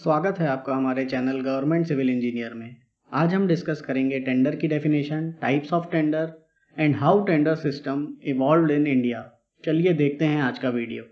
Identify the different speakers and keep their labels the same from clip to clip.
Speaker 1: स्वागत है आपका हमारे चैनल गवर्नमेंट सिविल इंजीनियर में। आज हम डिस्कस करेंगे टेंडर की definition, types of tender and how tender system evolved in India. चलिए देखते हैं आज का वीडियो।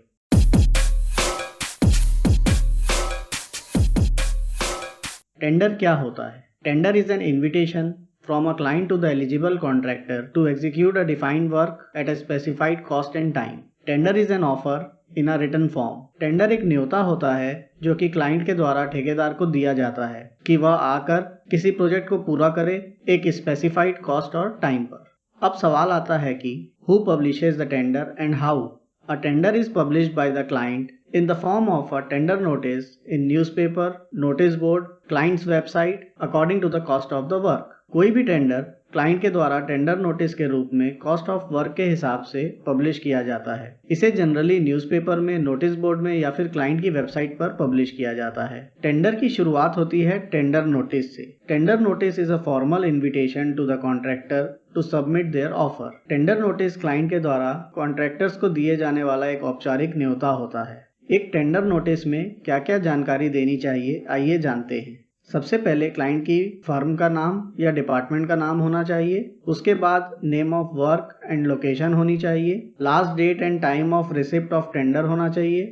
Speaker 1: टेंडर क्या होता है? Tender is an invitation from a client to the eligible contractor to execute a defined work at a specified cost and time. Tender is an offer in a written form. Tender एक न्योता होता है जो कि client के द्वारा ठेकेदार को दिया जाता है कि वह आकर किसी प्रोजेक्ट को पूरा करे एक स्पेसिफाइड कॉस्ट और टाइम पर। अब सवाल आता है कि who publishes the tender and how? A tender is published by the client in the form of a tender notice in newspaper, notice board, client's website according to the cost of the work. कोई भी tender client के द्वारा tender notice के रूप में cost of work के हिसाब से पब्लिश किया जाता है। इसे जनरली न्यूज़पेपर में, नोटिस बोर्ड में या फिर क्लाइंट की वेबसाइट पर पब्लिश किया जाता है। टेंडर की शुरुआत होती है टेंडर नोटिस से। Tender notice is a formal invitation to the contractor to submit their offer. Tender notice client के द्वारा कॉन्ट्रैक्टर्स को दिए जाने वाला एक औपचारिक न्योता होता है। एक टेंडर नोटिस में क्या क्या जानकारी देनी चाहिए, आइए जानते हैं। सबसे पहले क्लाइंट की फर्म का नाम या डिपार्टमेंट का नाम होना चाहिए। उसके बाद name of work and location होनी चाहिए। Last date and time of receipt of tender होना चाहिए।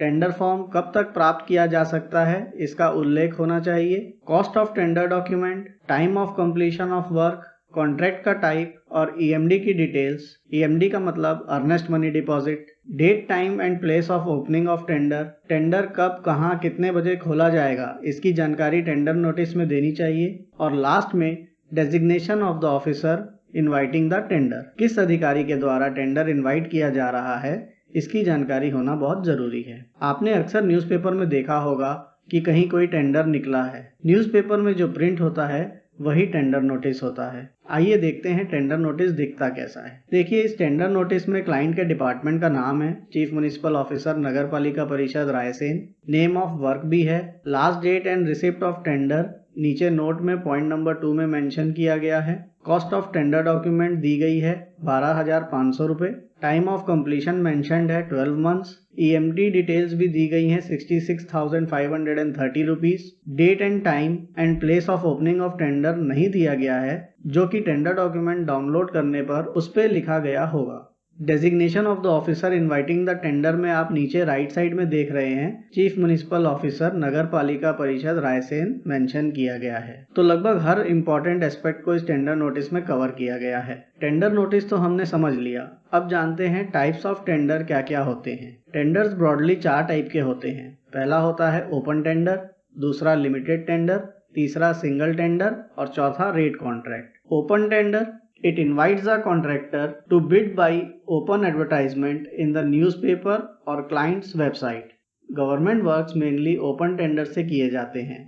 Speaker 1: टेंडर फॉर्म कब तक प्राप्त किया जा सकता है, इसका उल्लेख होना चाहिए। Cost of tender document, time of completion of work, contract का टाइप और ईएमडी की डिटेल्स। ईएमडी का मतलब earnest money deposit. Date, time and place of opening of tender. Tender कब, कहां, कितने बजे खोला जाएगा, इसकी जानकारी टेंडर नोटिस में देनी चाहिए। और लास्ट में designation of the officer inviting the tender. किस अधिकारी के द्वारा टेंडर इनवाइट किया जा रहा है, इसकी जानकारी होना बहुत जरूरी है। आपने अक्सर न्यूज़पेपर में देखा होगा कि कहीं कोई टेंडर निकला है। न्यूज़पेपर में जो प्रिंट होता है वही टेंडर नोटिस होता है। आइए देखते हैं टेंडर नोटिस दिखता कैसा है। देखिए, इस टेंडर नोटिस में क्लाइंट के डिपार्टमेंट का नाम है, चीफ म्युनिसिपल ऑफिसर, नगर पालिका परिषद रायसेन। नेम ऑफ वर्क भी है। Last date and receipt of tender नीचे नोट में पॉइंट नंबर 2 में मेंशन किया गया है। कॉस्ट ऑफ टेंडर डॉक्यूमेंट दी गई है 12,500 रुपए। टाइम ऑफ कंप्लीशन मेंशन्ड है 12 मंथ्स। ईएमडी डिटेल्स भी दी गई हैं 66,530 rupees. Date and time and place of opening of tender नहीं दिया गया है, जो कि टेंडर डॉक्यूमेंट डाउनलोड करने पर उस पर लिखा गया होगा। Designation of the officer inviting the tender में आप नीचे राइट साइड में देख रहे हैं चीफ म्युनिसिपल ऑफिसर नगर पालिका परिषद रायसेन मेंशन किया गया है। तो लगभग हर इंपॉर्टेंट एस्पेक्ट को इस टेंडर नोटिस में कवर किया गया है। टेंडर नोटिस तो हमने समझ लिया। अब जानते हैं टाइप्स ऑफ टेंडर क्या क्या होते हैं। टेंडर्स ब्रॉडली 4 टाइप के होते हैं। पहला होता है ओपन टेंडर, दूसरा लिमिटेड टेंडर, तीसरा सिंगल टेंडर और चौथा rate contract. Open tender, it invites the contractor to bid by open advertisement in the newspaper or client's website. Government works mainly open tender से किए जाते हैं।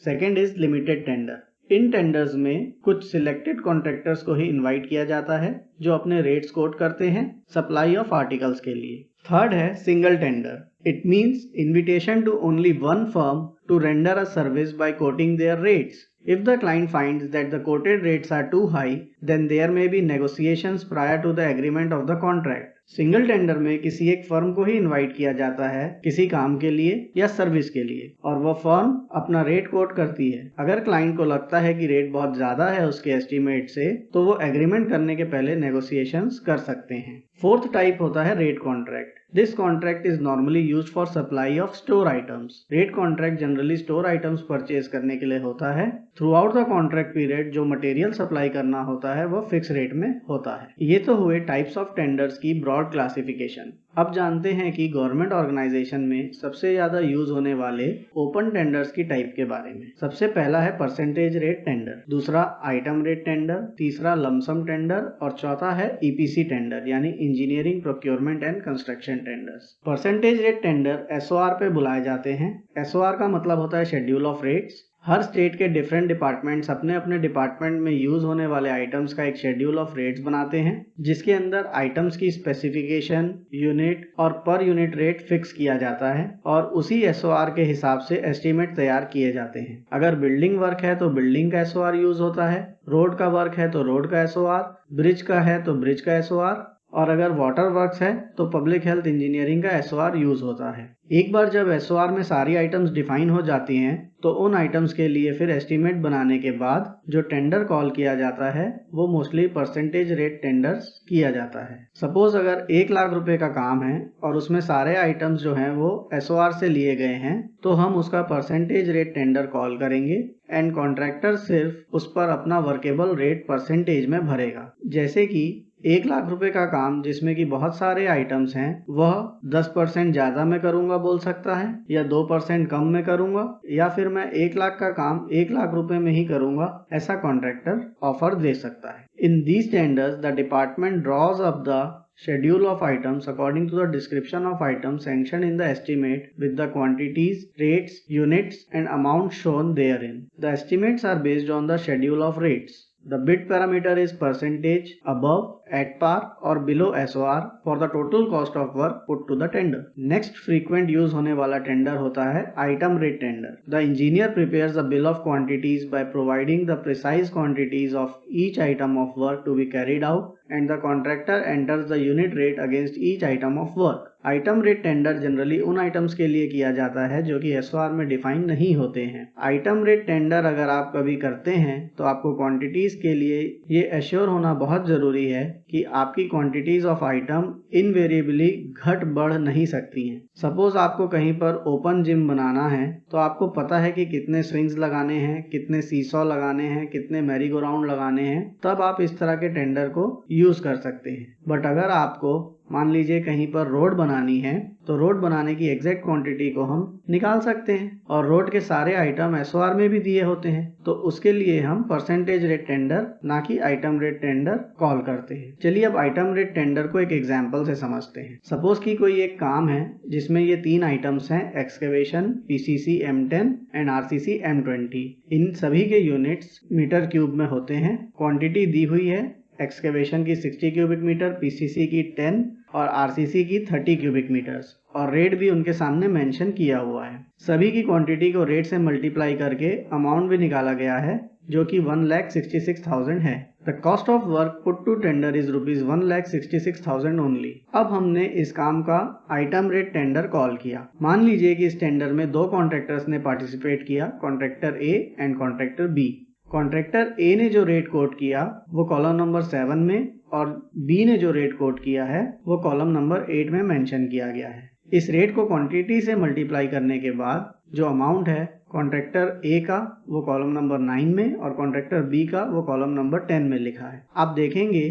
Speaker 1: Second is limited tender. In tenders में कुछ selected contractors को ही invite किया जाता है जो अपने रेट्स कोट करते हैं सप्लाई ऑफ आर्टिकल्स के लिए। थर्ड है single tender. It means invitation to only one firm to render a service by quoting their rates. If the client finds that the quoted rates are too high, then there may be negotiations prior to the agreement of the contract. Single tender में किसी एक firm को ही invite किया जाता है किसी काम के लिए या सर्विस के लिए, और वह फर्म अपना रेट कोट करती है। अगर क्लाइंट को लगता है कि रेट बहुत ज्यादा है उसके एस्टीमेट से, तो वो एग्रीमेंट करने के पहले नेगोशिएशंस कर सकते हैं। फोर्थ टाइप होता है rate contract. This contract is normally used for supply of store items. Rate contract generally store items purchase करने के लिए होता है। Throughout the contract period जो मटेरियल सप्लाई करना होता है वो फिक्स रेट में होता है। ये तो हुए टाइप्स ऑफ टेंडर्स की ब्रॉड क्लासिफिकेशन। अब जानते हैं कि गवर्नमेंट ऑर्गेनाइजेशन में सबसे ज्यादा यूज होने वाले ओपन टेंडर्स की टाइप के बारे में। सबसे पहला है परसेंटेज रेट टेंडर, दूसरा आइटम रेट टेंडर, तीसरा लमसम टेंडर और चौथा है ईपीसी टेंडर यानी engineering procurement and construction tenders. Percentage rate tender SOR पे बुलाए जाते हैं। एसओआर का मतलब होता है schedule of rates. Her state के डिफरेंट डिपार्टमेंट्स अपने अपने डिपार्टमेंट में यूज होने वाले आइटम्स का एक शेड्यूल ऑफ रेट्स बनाते हैं, जिसके अंदर आइटम्स की स्पेसिफिकेशन, यूनिट और पर यूनिट रेट फिक्स किया जाता है और उसी एसओआर के हिसाब से एस्टीमेट तैयार किए जाते हैं। अगर बिल्डिंग वर्क है तो बिल्डिंग का एसओआर यूज होता है, रोड का वर्क है तो रोड का एसओआर, ब्रिज का है तो ब्रिज का एसओआर और अगर वाटर वर्क्स है तो पब्लिक हेल्थ इंजीनियरिंग का SOR यूज होता है। एक बार जब SOR में सारी आइटम्स डिफाइन हो जाती हैं तो उन आइटम्स के लिए फिर एस्टीमेट बनाने के बाद जो टेंडर कॉल किया जाता है वो मोस्टली परसेंटेज रेट टेंडर्स किया जाता है। सपोज अगर 1 लाख रुपए का काम है और उसमें सारे आइटम्स जो हैं वो SOR से लिए गए हैं तो हम उसका परसेंटेज रेट टेंडर कॉल करेंगे एंड कॉन्ट्रैक्टर सिर्फ उस पर अपना वर्केबल रेट परसेंटेज में भरेगा। जैसे कि 1 लाख रुपए का काम जिसमें कि बहुत सारे आइटम्स हैं वह 10% ज्यादा में करूंगा बोल सकता है, या 2% कम में करूंगा, या फिर मैं 1 लाख का काम 1 लाख रुपए में ही करूंगा, ऐसा कॉन्ट्रैक्टर ऑफर दे सकता है। In these tenders the department draws up the schedule of items according to the description of items sanctioned in the estimate with the quantities, rates, units and amount shown therein. The estimates are based on the schedule of rates. The bid parameter is percentage above, at par or below SOR for the total cost of work put to the tender. Next frequent use होने वाला tender होता है item rate tender. The engineer prepares a bill of quantities by providing the precise quantities of each item of work to be carried out and the contractor enters the unit rate against each item of work. Item rate tender generally उन items के लिए किया जाता है जो कि SOR में define नहीं होते हैं। आइटम रेट टेंडर अगर आप कभी करते हैं तो आपको क्वांटिटीज के लिए ये एश्योर होना बहुत जरूरी है कि आपकी क्वांटिटीज ऑफ आइटम इनवेरिएबली घट बढ़ नहीं सकती हैं। सपोज आपको कहीं पर ओपन जिम बनाना है तो आपको पता है कि कितने स्विंग्स लगाने हैं, कितने सीसॉ लगाने हैं, कितने मैरी गो राउंड लगाने हैं, तब आप इस तरह के टेंडर को यूज कर सकते हैं। बट अगर आपको मान लीजिए कहीं पर रोड बनानी है तो रोड बनाने की एग्जैक्ट क्वांटिटी को हम निकाल सकते हैं और रोड के सारे आइटम SOR में भी दिए होते हैं तो उसके लिए हम परसेंटेज रेट टेंडर ना कि आइटम रेट टेंडर कॉल करते हैं। चलिए अब आइटम रेट टेंडर को एक एग्जांपल से समझते हैं। सपोज कि कोई एक काम है जिसमें ये 3 आइटम्स हैं, excavation, PCC M10 and RCC M20। इन सभी के यूनिट्स मीटर क्यूब में होते हैं। क्वांटिटी दी हुई है एक्सकेवेशन की 60 क्यूबिक मीटर, PCC की 10 और RCC की 30 क्यूबिक मीटर्स, और रेट भी उनके सामने मेंशन किया हुआ है। सभी की क्वांटिटी को रेट से मल्टीप्लाई करके अमाउंट भी निकाला गया है जो कि 1,66,000 है। The cost of work put to tender is ₹1,66,000 only. अब हमने इस काम का आइटम रेट टेंडर कॉल किया। मान लीजिए कि इस टेंडर में 2 कॉन्ट्रैक्टर्स ने पार्टिसिपेट किया, contractor A and contractor B। Contractor A ने जो रेट कोट किया वो कॉलम नंबर 7 में और B ने जो रेट कोट किया है वो कॉलम नंबर 8 में मेंशन किया गया है। इस रेट को क्वांटिटी से मल्टीप्लाई करने के बाद जो अमाउंट है कॉन्ट्रैक्टर A का वो कॉलम नंबर 9 में और कॉन्ट्रैक्टर B का वो कॉलम नंबर 10 में लिखा है। आप देखेंगे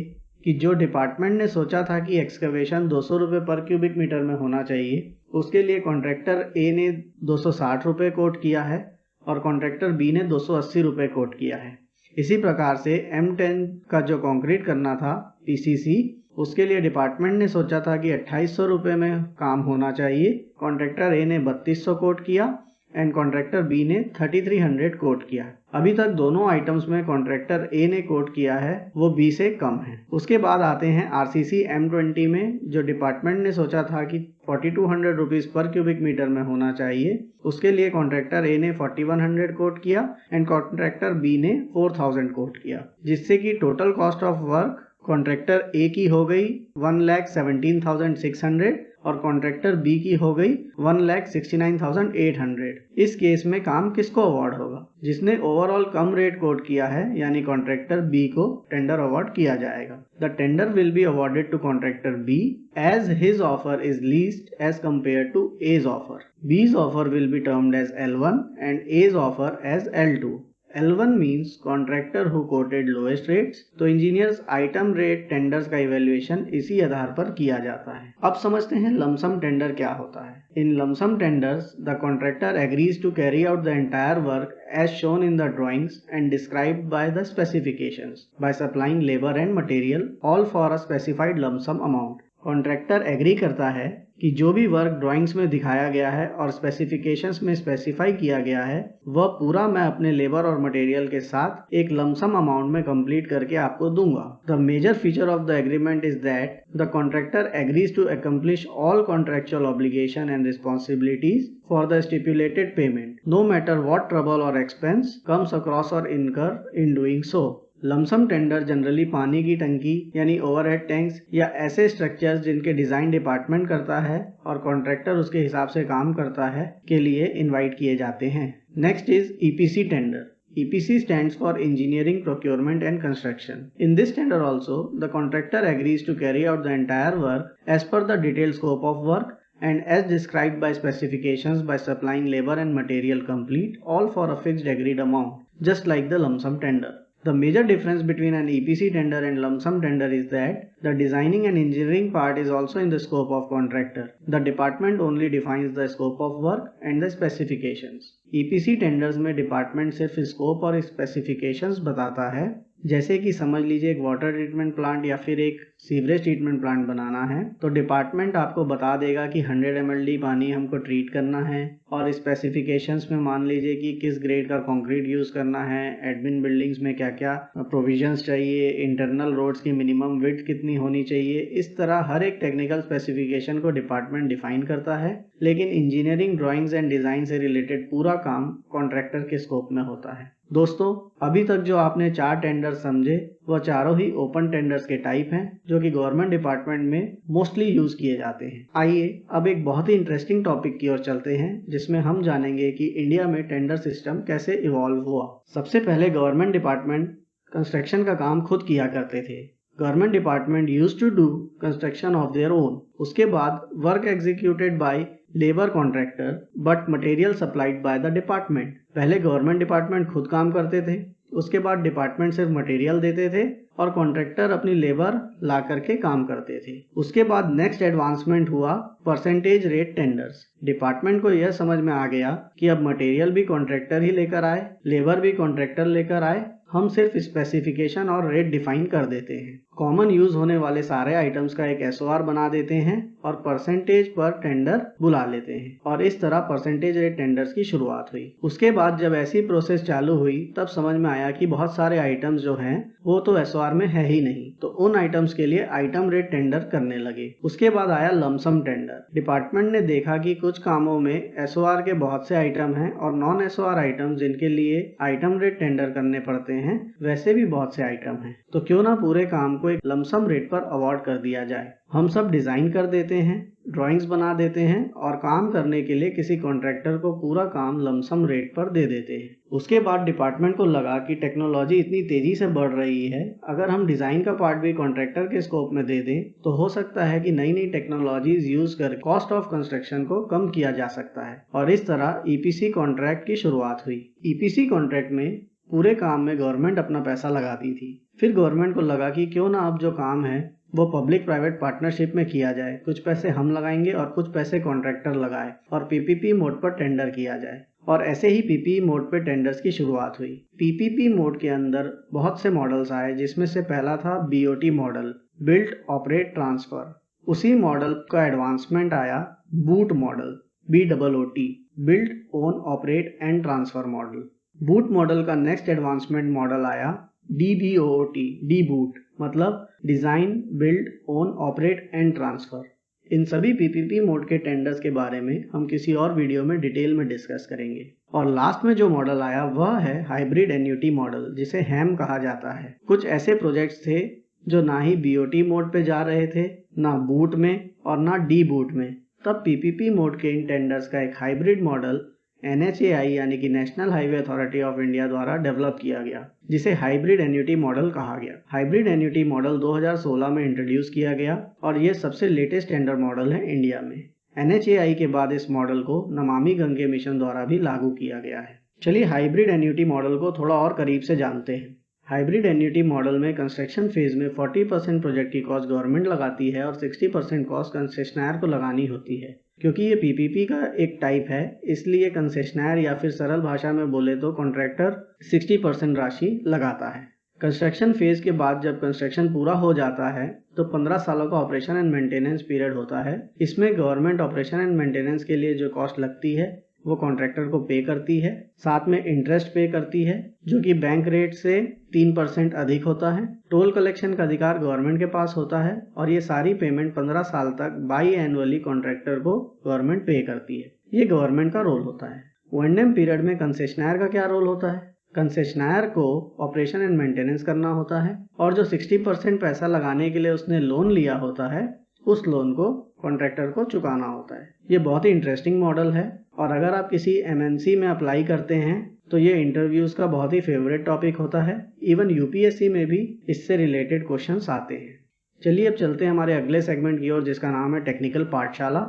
Speaker 1: कि जो डिपार्टमेंट ने सोचा था कि एक्सकवेशन 200 रुपये पर क्यूबिक मीटर में होना चाहिए उसके लिए कॉन्ट्रैक्टर A ने 260 रुपये कोट किया है और कॉन्ट्रैक्टर B ने 280 रुपये कोट किया है। इसी प्रकार से M10 का जो कंक्रीट करना था PCC उसके लिए डिपार्टमेंट ने सोचा था कि 2800 रुपये में काम होना चाहिए। कॉन्ट्रैक्टर A ने 3200 कोट किया एंड कॉन्ट्रैक्टर B ने 3300 कोट किया। अभी तक दोनों आइटम्स में कॉन्ट्रैक्टर A ने कोट किया है वो B से कम है। उसके बाद आते हैं RCC M20 में जो डिपार्टमेंट ने सोचा था कि 4200 रुपीज पर क्यूबिक मीटर में होना चाहिए। उसके लिए कॉन्ट्रैक्टर A ने 4100 कोट किया एंड कॉन्ट्रैक्टर B ने 4000 कोट किया, जिससे कि total cost of work contractor A की हो गई 1,17,600 और कॉन्ट्रैक्टर B की हो गई 1,69,800। इस केस में काम किसको अवार्ड होगा? जिसने ओवरऑल कम रेट कोट किया है यानी कॉन्ट्रैक्टर B को टेंडर अवार्ड किया जाएगा। The tender will be awarded to contractor B as his offer is least as compared to A's offer. B's offer will be termed as L1 and A's offer as L2. L1 means contractor who quoted lowest rates। तो engineers item rate tenders का evaluation इसी आधार पर किया जाता है। अब समझते हैं लमसम टेंडर क्या होता है। In lump sum tenders the contractor agrees to carry out the entire work as shown in the drawings and described by the specifications by supplying labor and material all for a specified lump sum amount। Contractor agree करता है कि जो भी work drawings में दिखाया गया है और स्पेसिफिकेशंस में स्पेसिफाई किया गया है वह पूरा मैं अपने लेबर और मटेरियल के साथ एक लमसम अमाउंट में कंप्लीट करके आपको दूंगा। The major feature of the agreement is that the contractor agrees to accomplish all contractual obligation and responsibilities for the stipulated payment no matter what trouble और expense comes across और incur in doing so. Lump sum tender generally पानी की टंकी यानी overhead tanks या ऐसे structures जिनके design department करता है और कॉन्ट्रैक्टर उसके हिसाब से काम करता है के लिए इनवाइट किए जाते हैं। Next is EPC tender. EPC stands for Engineering, Procurement and Construction. In this tender also, the contractor agrees to carry out the entire work as per the detailed scope of work and as described by specifications by supplying labor and material complete, all for a fixed agreed amount, just like the lump sum tender. The major difference between an EPC tender and lump sum tender is that the designing and engineering part is also in the scope of contractor. The department only defines the scope of work and the specifications. EPC tenders में department सिर्फ scope और specifications बताता है, जैसे कि समझ लीजिए एक वाटर ट्रीटमेंट प्लांट या फिर एक सीवरेज ट्रीटमेंट प्लांट बनाना है तो डिपार्टमेंट आपको बता देगा कि 100 mld पानी हमको ट्रीट करना है और स्पेसिफिकेशंस में मान लीजिए कि किस ग्रेड का कंक्रीट यूज करना है, एडमिन बिल्डिंग्स में क्या क्या प्रोविजंस चाहिए, इंटरनल रोड्स की मिनिमम विड्थ कितनी होनी चाहिए। इस तरह हर एक टेक्निकल स्पेसिफिकेशन को डिपार्टमेंट डिफाइन करता है, लेकिन इंजीनियरिंग ड्राइंग्स एंड डिजाइन से रिलेटेड पूरा काम कॉन्ट्रैक्टर के स्कोप में होता है। दोस्तों, अभी तक जो आपने 4 टेंडर समझे वह चारों ही ओपन टेंडर्स के टाइप हैं जो कि गवर्नमेंट डिपार्टमेंट में मोस्टली यूज किए जाते हैं। आइए अब एक बहुत ही इंटरेस्टिंग टॉपिक की ओर चलते हैं जिसमें हम जानेंगे कि इंडिया में टेंडर सिस्टम कैसे इवॉल्व हुआ। सबसे पहले गवर्नमेंट डिपार्टमेंट कंस्ट्रक्शन का काम खुद किया करते थे। Government department used to do construction of their own. उसके बाद work executed by labour contractor but material supplied by the department. पहले गवर्नमेंट डिपार्टमेंट खुद काम करते थे, उसके बाद डिपार्टमेंट सिर्फ मटेरियल देते थे और कॉन्ट्रैक्टर अपनी लेबर ला करके काम करते थे। उसके बाद नेक्स्ट एडवांसमेंट हुआ परसेंटेज रेट टेंडर्स। डिपार्टमेंट को यह समझ में आ गया कि अब मटेरियल भी कॉन्ट्रैक्टर ही लेकर आए, लेबर भी कॉन्ट्रैक्टर लेकर आए, हम सिर्फ स्पेसिफिकेशन और रेट डिफाइन कर देते हैं, कॉमन यूज होने वाले सारे आइटम्स का एक SOR बना देते हैं और परसेंटेज पर टेंडर बुला लेते हैं और इस तरह परसेंटेज रेट टेंडर्स की शुरुआत हुई। उसके बाद जब ऐसी प्रोसेस चालू हुई तब समझ में आया कि बहुत सारे आइटम्स जो हैं वो तो SOR में है ही नहीं, तो उन आइटम्स के लिए आइटम रेट टेंडर करने लगे। उसके बाद आया लमसम टेंडर। डिपार्टमेंट ने देखा कि कुछ कामों में SOR के बहुत से आइटम हैं और नॉन SOR आइटम जिनके लिए आइटम रेट टेंडर करने पड़ते हैं वैसे भी बहुत से आइटम हैं, तो क्यों ना पूरे काम को एक लमसम रेट पर अवार्ड कर दिया जाए। हम सब डिजाइन कर देते हैं, ड्राइंग्स बना देते हैं और काम करने के लिए किसी कॉन्ट्रैक्टर को पूरा काम लमसम रेट पर दे देते हैं। उसके बाद डिपार्टमेंट को लगा कि टेक्नोलॉजी इतनी तेजी से बढ़ रही है, अगर हम डिजाइन का पार्ट भी कॉन्ट्रैक्टर के स्कोप में दे दें तो हो सकता है कि नई नई टेक्नोलॉजीज यूज कर कॉस्ट ऑफ कंस्ट्रक्शन को कम किया जा सकता है और इस तरह EPC कॉन्ट्रैक्ट की शुरुआत हुई। EPC कॉन्ट्रैक्ट में पूरे काम में गवर्नमेंट अपना पैसा लगाती थी। फिर गवर्नमेंट को लगा कि क्यों ना अब जो काम है वो पब्लिक प्राइवेट पार्टनरशिप में किया जाए, कुछ पैसे हम लगाएंगे और कुछ पैसे कॉन्ट्रैक्टर लगाए और PPP मोड पर टेंडर किया जाए। और ऐसे ही PPP मोड पे टेंडर्स की शुरुआत हुई। PPP मोड के अंदर बहुत से मॉडल्स आए जिसमें से पहला था BOT model, build operate transfer. उसी मॉडल का एडवांसमेंट आया boot model, BOOT, build own operate and transfer model. Boot model का नेक्स्ट एडवांसमेंट मॉडल आया DBOOT, डीबूट, मतलब design build own operate and transfer. इन सभी PPP मोड के tenders के बारे में हम किसी और वीडियो में डिटेल में डिस्कस करेंगे। और लास्ट में जो मॉडल आया वह है हाइब्रिड एन्युटी मॉडल, जिसे हैम कहा जाता है। कुछ ऐसे प्रोजेक्ट्स थे जो ना ही BOT मोड पे जा रहे थे, ना बूट में और ना डीबूट में। तब PPP मोड के इन टेंडर्स का एक हाइब्रिड मॉडल NHAI यानी कि national highway authority of India द्वारा डेवलप किया गया, जिसे हाइब्रिड एन्युटी मॉडल कहा गया। हाइब्रिड एन्युटी मॉडल 2016 में इंट्रोड्यूस किया गया और ये सबसे लेटेस्ट टेंडर मॉडल है इंडिया में। NHAI के बाद इस मॉडल को नमामि गंगे मिशन द्वारा भी लागू किया गया है। चलिए हाइब्रिड एन्युटी मॉडल को थोड़ा और करीब से जानते हैं। हाइब्रिड एन्युटी मॉडल में कंस्ट्रक्शन फेज में 40% प्रोजेक्ट की कॉस्ट गवर्नमेंट लगाती है और 60% कॉस्ट कंसेशनर को लगानी होती है। क्योंकि ये PPP का एक टाइप है, इसलिए कंसेशनर या फिर सरल भाषा में बोले तो कॉन्ट्रैक्टर 60% राशि लगाता है। कंस्ट्रक्शन फेज के बाद जब कंस्ट्रक्शन पूरा हो जाता है तो 15 सालों का ऑपरेशन एंड मेंटेनेंस पीरियड होता है। इसमें गवर्नमेंट ऑपरेशन एंड मेंटेनेंस के लिए जो कॉस्ट लगती है वो कॉन्ट्रैक्टर को पे करती है, साथ में इंटरेस्ट पे करती है जो कि बैंक रेट से 3% अधिक होता है। टोल कलेक्शन का अधिकार गवर्नमेंट के पास होता है और ये सारी पेमेंट 15 साल तक बाई एनुअली कॉन्ट्रैक्टर को गवर्नमेंट पे करती है। ये गवर्नमेंट का रोल होता है। O&M पीरियड में कंसेशनर का क्या रोल होता है? कंसेशनायर को ऑपरेशन एंड मेंटेनेंस करना होता है और जो 60% पैसा लगाने के लिए उसने लोन लिया होता है उस लोन को कॉन्ट्रैक्टर को चुकाना होता है। ये बहुत ही इंटरेस्टिंग मॉडल है और अगर आप किसी MNC में अप्लाई करते हैं तो ये इंटरव्यूज का बहुत ही फेवरेट टॉपिक होता है। इवन UPSC में भी इससे रिलेटेड क्वेश्चंस आते हैं। चलिए अब चलते हैं हमारे अगले सेगमेंट की ओर जिसका नाम है टेक्निकल पाठशाला।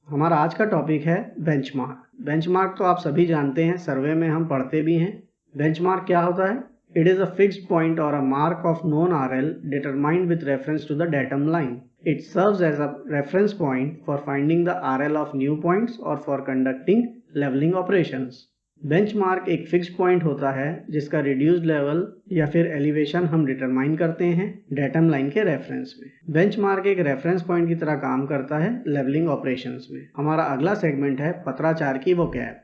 Speaker 1: हमारा आज का टॉपिक है बेंचमार्क। बेंचमार्क तो आप सभी जानते हैं, सर्वे में हम पढ़ते भी हैं। बेंचमार्क क्या होता है? It is a fixed point or a mark of known RL determined with reference to the datum line. It serves as a reference point for finding the RL of new points or for conducting leveling operations. Benchmark एक fixed point होता है जिसका reduced level या फिर elevation हम determine करते हैं datum line के रेफरेंस में। बेंचमार्क एक रेफरेंस पॉइंट की तरह काम करता है लेवलिंग ऑपरेशंस में। हमारा अगला सेगमेंट है पत्राचार की वोकैब।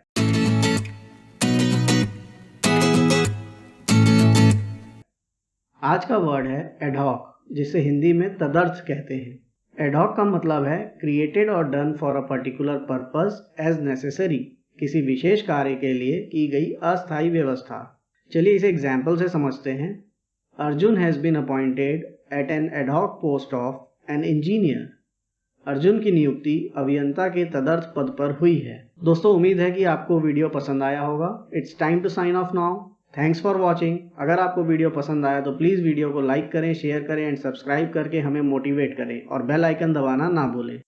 Speaker 1: आज का वर्ड है एडहॉक, जिसे हिंदी में तदर्थ कहते हैं। एडहॉक का मतलब है क्रिएटेड और done for a particular purpose as necessary, किसी विशेष कार्य के लिए की गई अस्थायी व्यवस्था। चलिए इसे एग्जाम्पल से समझते हैं। Arjun has been appointed at an ad hoc post of an engineer. Arjun की नियुक्ति अभियंता के तदर्थ पद पर हुई है। दोस्तों, उम्मीद है कि आपको वीडियो पसंद आया होगा। It's time to sign off now. Thanks for watching. अगर आपको वीडियो पसंद आया तो प्लीज़ वीडियो को लाइक करें, शेयर करें एंड सब्सक्राइब करके हमें मोटिवेट करें और बेल आइकन दबाना ना भूलें।